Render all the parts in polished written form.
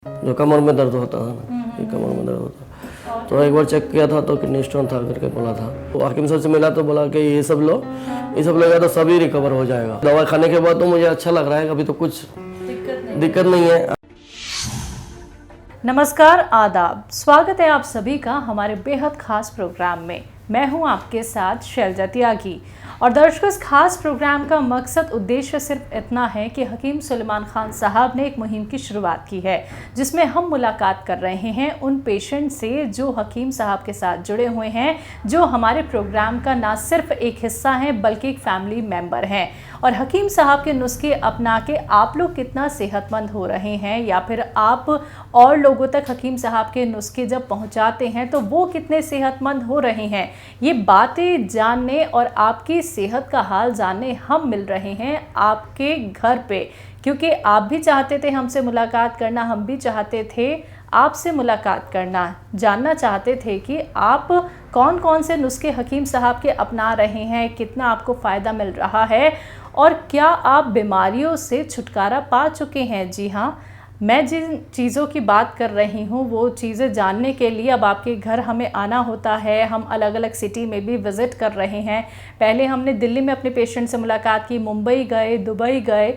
जो कमर में दर्द होता है ना, ये कमर में दर्द होता है। तो एक बार चेक किया था तो किडनी स्टोन था करके बोला था। तो हाकिम सर से मिला तो बोला कि ये सब लो, ये सब लेगा तो सभी रिकवर हो जाएगा। दवा खाने के बाद तो मुझे अच्छा लग रहा है, अभी तो कुछ दिक्कत नहीं है। नमस्कार, आदाब, स्वागत है आप सभी का हमारे बेहद खास प्रोग्राम में। मैं हूं आपके साथ शैलजा त्यागी। और दर्शकों, इस खास प्रोग्राम का मकसद उद्देश्य सिर्फ इतना है कि हकीम सुलेमान खान साहब ने एक मुहिम की शुरुआत की है, जिसमें हम मुलाकात कर रहे हैं उन पेशेंट से जो हकीम साहब के साथ जुड़े हुए हैं, जो हमारे प्रोग्राम का ना सिर्फ एक हिस्सा हैं बल्कि एक फैमिली मेम्बर हैं। और हकीम साहब के नुस्खे अपना के आप लोग कितना सेहतमंद हो रहे हैं, या फिर आप और लोगों तक हकीम साहब के नुस्खे जब पहुंचाते हैं तो वो कितने सेहतमंद हो रहे हैं, ये बातें जानने और आपकी सेहत का हाल जानने हम मिल रहे हैं आपके घर पे। क्योंकि आप भी चाहते थे हमसे मुलाकात करना, हम भी चाहते थे आपसे मुलाकात करना, जानना चाहते थे कि आप कौन कौन से नुस्खे हकीम साहब के अपना रहे हैं, कितना आपको फ़ायदा मिल रहा है और क्या आप बीमारियों से छुटकारा पा चुके हैं। जी हाँ, मैं जिन चीज़ों की बात कर रही हूँ वो चीज़ें जानने के लिए अब आपके घर हमें आना होता है। हम अलग अलग सिटी में भी विज़िट कर रहे हैं। पहले हमने दिल्ली में अपने पेशेंट से मुलाकात की, मुंबई गए, दुबई गए,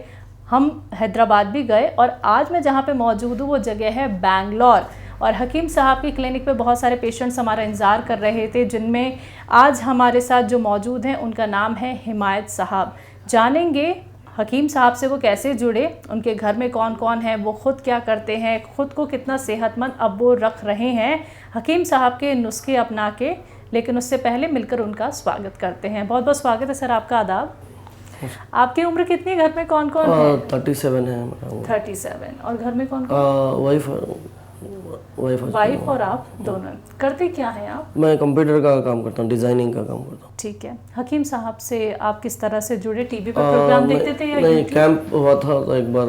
हम हैदराबाद भी गए, और आज मैं जहाँ पे मौजूद हूँ वो जगह है बैंगलोर। और हकीम साहब की क्लिनिक पे बहुत सारे पेशेंट्स हमारा इंतज़ार कर रहे थे, जिनमें आज हमारे साथ जो मौजूद हैं उनका नाम है हिमायत साहब। जानेंगे हकीम साहब से वो कैसे जुड़े, उनके घर में कौन कौन है, वो ख़ुद क्या करते हैं, ख़ुद को कितना सेहतमंद अब वो रख रहे हैं हकीम साहब के नुस्खे अपना के। लेकिन उससे पहले मिलकर उनका स्वागत करते हैं। बहुत बहुत स्वागत है सर आपका। आदाब। आपकी उम्र कितनी, घर में कौन कौन है? 37 है। 37। और घर में कौन कौन? वाइफ और आप दोनों। करते क्या हैं आप? मैं कंप्यूटर का काम करता हूँ, डिजाइनिंग का काम करता हूँ। ठीक है। हकीम साहब से आप किस तरह से जुड़े? टीवी पर प्रोग्राम देखते थे या नहीं, कैंप हुआ था तो एक बार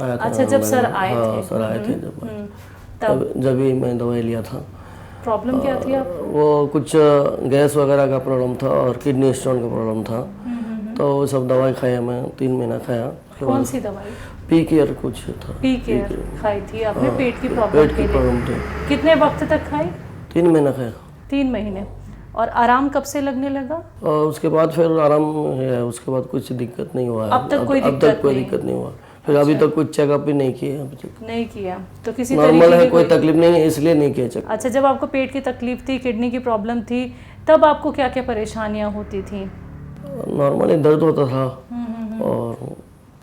आया था। अच्छा, जब सर आए थे। सर आए थे जब ही मैं दवाई लिया था। प्रॉब्लम क्या थी आप? वो कुछ गैस वगैरह का प्रॉब्लम था और किडनी स्टोन का प्रॉब्लम था। तो वो सब दवाई खाया, मैं 3 महीना खाया। कौन सी दवाई? पी केयर कुछ था। पी केयर खाई थी आपने? पेट की प्रॉब्लम थी। कितने वक्त तक खाई? 3 महीना खाया। 3 महीने। और आराम कब से लगने लगा? और उसके बाद फिर आराम है, उसके बाद कुछ दिक्कत नहीं हुआ। अब तक कोई दिक्कत नहीं हुआ। फिर अभी तक कुछ चेकअप ही नहीं किया। अभी तक नहीं किया तो किसी नॉर्मल है, कोई तकलीफ नहीं है, इसलिए नहीं किया चेकअप। अच्छा, जब आपको पेट की तकलीफ थी, किडनी की प्रॉब्लम थी, तब आपको क्या क्या परेशानियां होती थी? नॉर्मली दर्द होता था और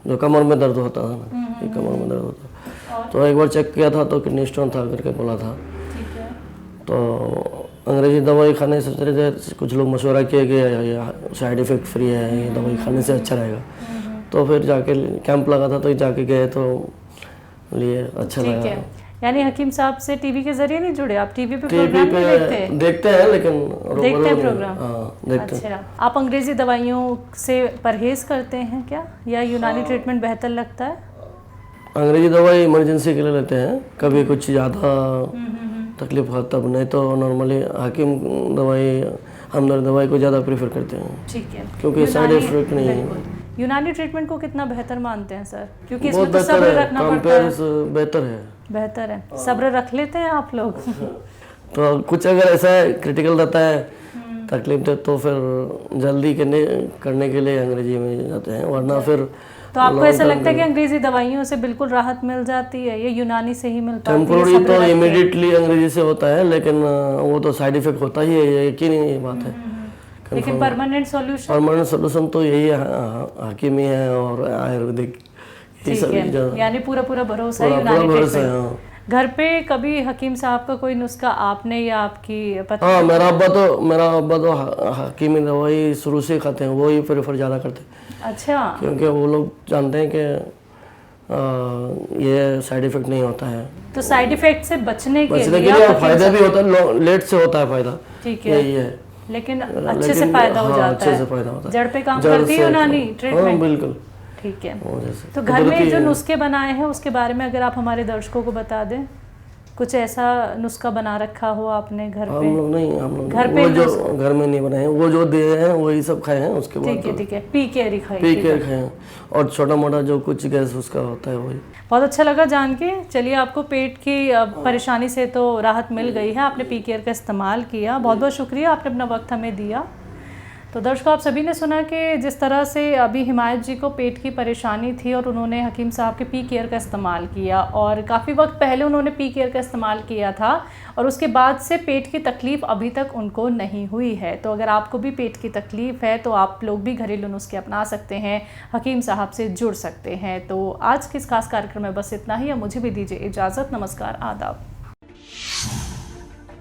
जो कमर में दर्द होता है ना, ये कमर में दर्द होता है। तो एक बार चेक किया था तो किडनी स्टोन था करके बोला था। तो अंग्रेजी दवाई खाने से कुछ लोग मशवरा किए कि साइड इफ़ेक्ट फ्री है, ये दवाई खाने से अच्छा रहेगा। तो फिर जाके कैंप लगा था तो जाके गए तो लिए अच्छा लगा। यानी हकीम साहब से टीवी के जरिए नहीं जुड़े आप? टीवी पे प्रोग्राम नहीं देखते हैं लेकिन देखते हैं प्रोग्राम। देखते अच्छा, आप अंग्रेजी दवाइयों से परहेज करते हैं क्या, या यूनानी ट्रीटमेंट बेहतर लगता है? अंग्रेजी दवाई इमरजेंसी के लिए लेते हैं, कभी कुछ ज़्यादा तकलीफ हो तब, नहीं तो नॉर्मली हकीम दवाई, हमदर्द दवाई को ज़्यादा प्रेफर करते हैं। ठीक है, क्योंकि साइड इफेक्ट नहीं है। यूनानी ट्रीटमेंट को कितना बेहतर मानते हैं सर? क्योंकि बहुत इसमें तो सब्र रखना पड़ता है। बेहतर है। बेहतर है। सब्र रख लेते हैं आप लोग? तो कुछ अगर ऐसा क्रिटिकल रहता है तकलीफ तो फिर जल्दी करने के लिए अंग्रेजी में जाते हैं, वरना फिर तो आपको ऐसा लगता है कि अंग्रेजी दवाइयों से बिल्कुल राहत मिल जाती है, ये यूनानी से ही मिल पाती है? टेम्पोररी तो इमीडिएटली अंग्रेजी से होता है, लेकिन वो तो साइड इफेक्ट होता ही है, ये यकीनी बात है। लेकिन परमानेंट सॉल्यूशन तो यही है, हकीमी है और आयुर्वेदिक। ठीक है, यानी पूरा भरोसा है यूनानी ट्रीटमेंट। घर पे कभी हकीम साहब का कोई नुस्खा आपने या आपकी पत्नी? हाँ, मेरा अब्बा तो हकीमी दवाई शुरू से खाते हैं, वो ही प्रेफर ज़्यादा करते हैं। अच्छा। क्योंकि वो लोग जानते हैं कि ये साइड इफेक्ट नहीं होता है। तो साइड इफेक्ट से बचने के लिए फायदा भी होता है, लेट से होता है फायदा। ठीक है, यही है। लेकिन अच्छे से फायदा हो जाता है। जड़ पे काम करती है यूनानी ट्रीटमेंट। बिल्कुल। ठीक है। तो घर में जो नुस्खे बनाए हैं उसके बारे में अगर आप हमारे दर्शकों को बता दें, कुछ ऐसा नुस्खा बना रखा हो आपने घर पे? हम लोग नहीं, हम लोग घर नहीं। पे वो जो घर में नहीं बनाए, वो जो दिए हैं वही सब खाए हैं। उसके बाद ठीक है, पी केयर ही खाई पी थी। के खाए हैं, और छोटा मोटा जो कुछ गैस उसका होता है वही। बहुत अच्छा लगा जान के। चलिए, आपको पेट की परेशानी से तो राहत मिल गई है, आपने पी केयर का इस्तेमाल किया। बहुत बहुत शुक्रिया, आपने अपना वक्त हमें दिया। तो दर्शकों, आप सभी ने सुना कि जिस तरह से अभी हिमायत जी को पेट की परेशानी थी और उन्होंने हकीम साहब के पी केयर का इस्तेमाल किया, और काफ़ी वक्त पहले उन्होंने पी केयर का इस्तेमाल किया था और उसके बाद से पेट की तकलीफ़ अभी तक उनको नहीं हुई है। तो अगर आपको भी पेट की तकलीफ़ है तो आप लोग भी घरेलू नुस्खे अपना सकते हैं, हकीम साहब से जुड़ सकते हैं। तो आज के इस खास कार्यक्रम में बस इतना ही। अब मुझे भी दीजिए इजाज़त। नमस्कार, आदाब।